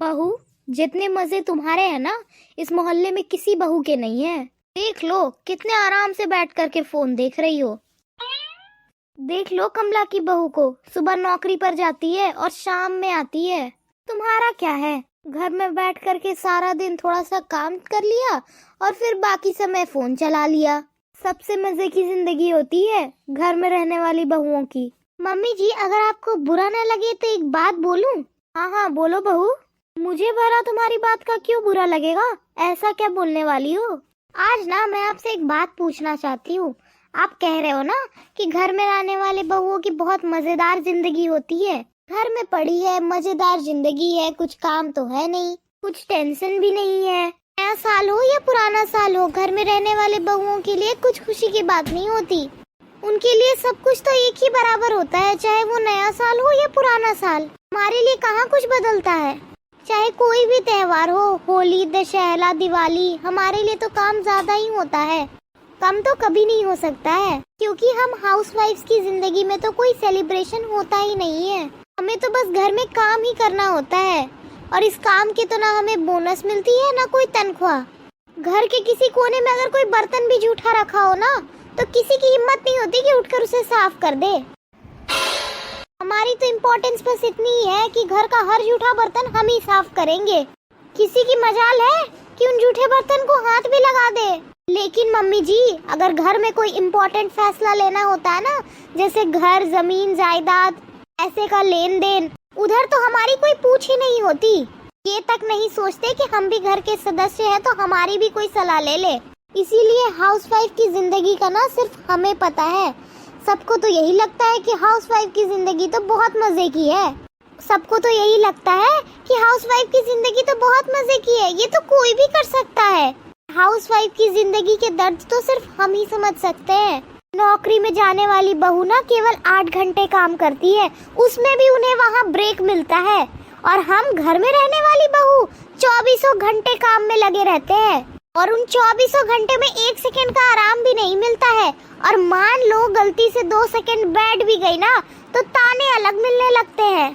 बहू, जितने मजे तुम्हारे हैं ना, इस मोहल्ले में किसी बहू के नहीं है। देख लो कितने आराम से बैठ करके फोन देख रही हो। देख लो कमला की बहू को, सुबह नौकरी पर जाती है और शाम में आती है। तुम्हारा क्या है, घर में बैठ करके सारा दिन थोड़ा सा काम कर लिया और फिर बाकी समय फोन चला लिया। सबसे मजे की जिंदगी होती है घर में रहने वाली बहुओं की। मम्मी जी, अगर आपको बुरा न लगे तो एक बात बोलूं? हाँ हाँ बोलो बहू। मुझे भला तुम्हारी बात का क्यों बुरा लगेगा? ऐसा क्या बोलने वाली हो? आज ना मैं आपसे एक बात पूछना चाहती हूँ। आप कह रहे हो ना कि घर में रहने वाले बहुओं की बहुत मजेदार जिंदगी होती है। घर में पड़ी है, मजेदार जिंदगी है, कुछ काम तो है नहीं, कुछ टेंशन भी नहीं है। नया साल हो या पुराना साल हो, घर में रहने वाले बहुओं के लिए कुछ खुशी की बात नहीं होती। उनके लिए सब कुछ तो एक ही बराबर होता है, चाहे वो नया साल हो या पुराना साल। हमारे लिए कहाँ कुछ बदलता है। चाहे कोई भी त्योहार हो, होली, दशहरा, दिवाली, हमारे लिए तो काम ज्यादा ही होता है। कम तो कभी नहीं हो सकता है, क्योंकि हम हाउसवाइफ्स की जिंदगी में तो कोई सेलिब्रेशन होता ही नहीं है। हमें तो बस घर में काम ही करना होता है, और इस काम के तो ना हमें बोनस मिलती है ना कोई तनख्वाह। घर के किसी कोने में अगर कोई बर्तन भी जूठा रखा हो ना, तो किसी की हिम्मत नहीं होती कि उठकर उसे साफ कर दे। हमारी तो इम्पोर्टेंस बस इतनी ही है कि घर का हर जूठा बर्तन हम ही साफ करेंगे। किसी की मजाल है कि उन जूठे बर्तन को हाथ भी लगा दे। लेकिन मम्मी जी, अगर घर में कोई इम्पोर्टेंट फैसला लेना होता है ना, जैसे घर, जमीन, जायदाद, पैसे का लेन देन, उधर तो हमारी कोई पूछ ही नहीं होती। ये तक नहीं सोचते कि हम भी घर के सदस्य हैं तो हमारी भी कोई सलाह ले ले। इसीलिए हाउसवाइफ की जिंदगी का ना सिर्फ हमें पता है। सबको तो यही लगता है कि हाउसवाइफ की जिंदगी तो बहुत मजे की है। सबको तो यही लगता है कि हाउसवाइफ की जिंदगी तो बहुत मजे की है, ये तो कोई भी कर सकता है। हाउसवाइफ की जिंदगी के दर्द तो सिर्फ हम ही समझ सकते हैं। नौकरी में जाने वाली बहू ना केवल 8 घंटे काम करती है, उसमें भी उन्हें वहाँ ब्रेक मिलता है। और हम घर में रहने वाली बहू 24 घंटे काम में लगे रहते हैं, और उन 24 घंटे में 1 सेकंड का आराम भी नहीं मिलता है। और मान लो गलती से 2 सेकंड बैठ भी गई ना, तो ताने अलग मिलने लगते हैं।